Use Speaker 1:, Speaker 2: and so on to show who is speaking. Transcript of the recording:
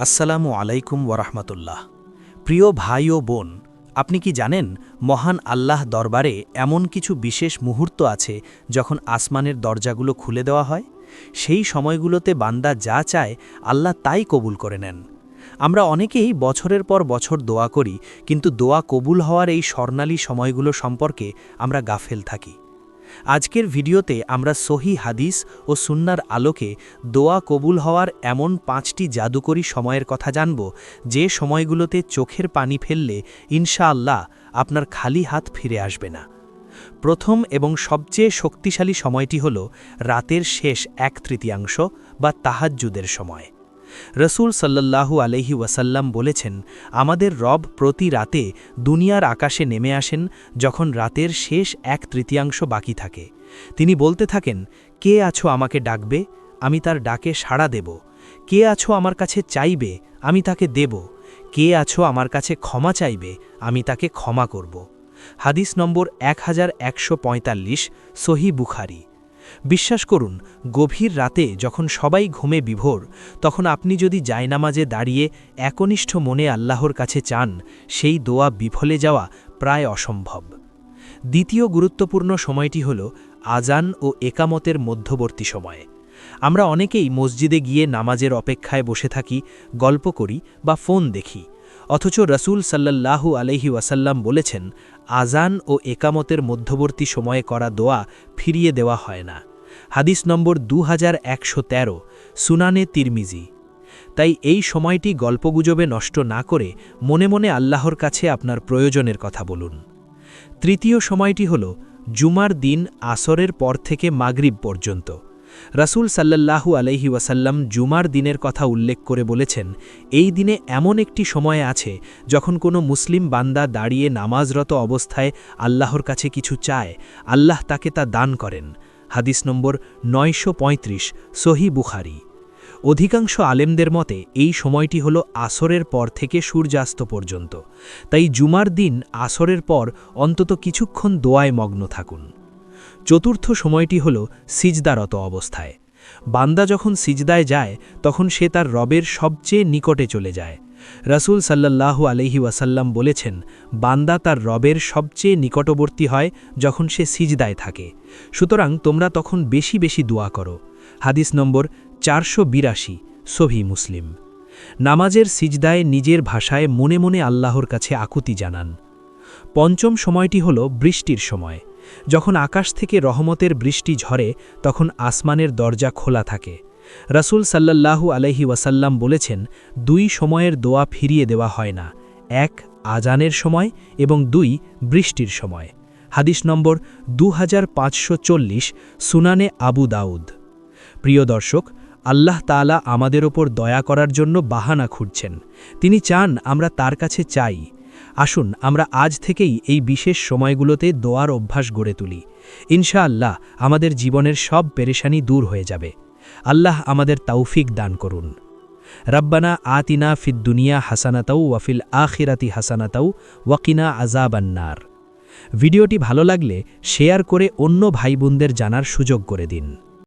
Speaker 1: আসসালামু আলাইকুম ওরহমতুল্লাহ। প্রিয় ভাই ও বোন, আপনি কি জানেন মহান আল্লাহ দরবারে এমন কিছু বিশেষ মুহূর্ত আছে যখন আসমানের দরজাগুলো খুলে দেওয়া হয়? সেই সময়গুলোতে বান্দা যা চায় আল্লাহ তাই কবুল করে নেন। আমরা অনেকেই বছরের পর বছর দোয়া করি, কিন্তু দোয়া কবুল হওয়ার এই স্বর্ণালী সময়গুলো সম্পর্কে আমরা গাফেল থাকি। আজকের ভিডিওতে আমরা সহি হাদিস ও সুন্নার আলোকে দোয়া কবুল হওয়ার এমন 5টি জাদুকরী সময়ের কথা জানব, যে সময়গুলোতে চোখের পানি ফেললে ইনশাআল্লাহ আপনার খালি হাত ফিরে আসবে না। প্রথম এবং সবচেয়ে শক্তিশালী সময়টি হল রাতের শেষ 1/3 বা তাহাজ্জুদের সময়। রসুল সাল্লাল্লাহু আলাইহি ওয়াসাল্লাম বলেছেন, আমাদের রব প্রতি রাতে দুনিয়ার আকাশে নেমে আসেন যখন রাতের শেষ 1/3 বাকি থাকে। তিনি বলতে থাকেন, কে আছো আমাকে ডাকবে, আমি তার ডাকে সাড়া দেব। কে আছো আমার কাছে চাইবে, আমি তাকে দেব। কে আছো আমার কাছে ক্ষমা চাইবে, আমি তাকে ক্ষমা করব। হাদিস নম্বর 1145, সহি বুখারী। বিশ্বাস করুন, গভীর রাতে যখন সবাই ঘুমে বিভোর, তখন আপনি যদি জায়নামাজে দাঁড়িয়ে একনিষ্ঠ মনে আল্লাহর কাছে চান, সেই দোয়া বিফলে যাওয়া প্রায় অসম্ভব। দ্বিতীয় গুরুত্বপূর্ণ সময়টি হল আজান ও একামতের মধ্যবর্তী সময়ে। আমরা অনেকেই মসজিদে গিয়ে নামাজের অপেক্ষায় বসে থাকি, গল্প করি বা ফোন দেখি, অথচ রসুল সাল্লাল্লাহু আলাইহি ওয়াসাল্লাম বলেছেন, আজান ও একামতের মধ্যবর্তী সময়ে করা দোয়া ফিরিয়ে দেওয়া হয় না। হাদিস নম্বর 2113, সুনানে তিরমিজি। তাই এই সময়টি গল্পগুজবে নষ্ট না করে মনে মনে আল্লাহর কাছে আপনার প্রয়োজনের কথা বলুন। তৃতীয় সময়টি হল জুমার দিন আসরের পর থেকে মাগরিব পর্যন্ত। রাসূল সাল্লাল্লাহু আলাইহি ওয়াসাল্লাম জুমার দিনের কথা উল্লেখ করে বলেছেন, এই দিনে এমন একটি সময় আছে যখন কোনো মুসলিম বান্দা দাঁড়িয়ে নামাজরত অবস্থায় আল্লাহর কাছে কিছু চায়, আল্লাহ তাকে তা দান করেন। হাদিস নম্বর 935, সহি বুখারী। অধিকাংশ আলেমদের মতে এই সময়টি হল আসরের পর থেকে সূর্যাস্ত পর্যন্ত। তাই জুমার দিন আসরের পর অন্তত কিছুক্ষণ দোয়ায় মগ্ন থাকুন। চতুর্থ সময়টি হল সিজদারত অবস্থায়। বান্দা যখন সিজদায় যায় তখন সে তার রবের সবচেয়ে নিকটে চলে যায়। রাসূল সাল্লাল্লাহু আলাইহি ওয়াসাল্লাম বলেছেন, বান্দা তার রবের সবচেয়ে নিকটবর্তী হয় যখন সে সিজদায় থাকে। সুতরাং তোমরা তখন বেশি বেশি দোয়া করো। হাদিস নম্বর 482, সহি মুসলিম। নামাজের সিজদায় নিজের ভাষায় মনে মনে আল্লাহর কাছে আকুতি জানান। পঞ্চম সময়টি হল বৃষ্টির সময়। যখন আকাশ থেকে রহমতের বৃষ্টি ঝরে, তখন আসমানের দরজা খোলা থাকে। রাসূল সাল্লাল্লাহু আলাইহি ওয়াসাল্লাম বলেছেন, 2 সময়ের দোয়া ফিরিয়ে দেওয়া হয় না, 1 আজানের সময় এবং 2 বৃষ্টির সময়। হাদিস নম্বর 2540, সুনানে আবু দাউদ। প্রিয় দর্শক, আল্লাহ তাআলা আমাদের ওপর দয়া করার জন্য বাহানা খুঁজছেন। তিনি চান আমরা তার কাছে চাই। আসুন আমরা আজ থেকেই এই বিশেষ সময়গুলোতে দোয়ার অভ্যাস গড়ে তুলি। ইনশাআল্লাহ আমাদের জীবনের সব পেরেশানি দূর হয়ে যাবে। আল্লাহ আমাদের তৌফিক দান করুন। রব্বানা আতিনা ফিদ দুনিয়া হাসানাতাও ওয়া ফিল আখিরাতি হাসানাতাও ওয়া কিনা আযাবান্নার। ভিডিওটি ভালো লাগলে শেয়ার করে অন্য ভাই বোনদের জানার সুযোগ করে দিন।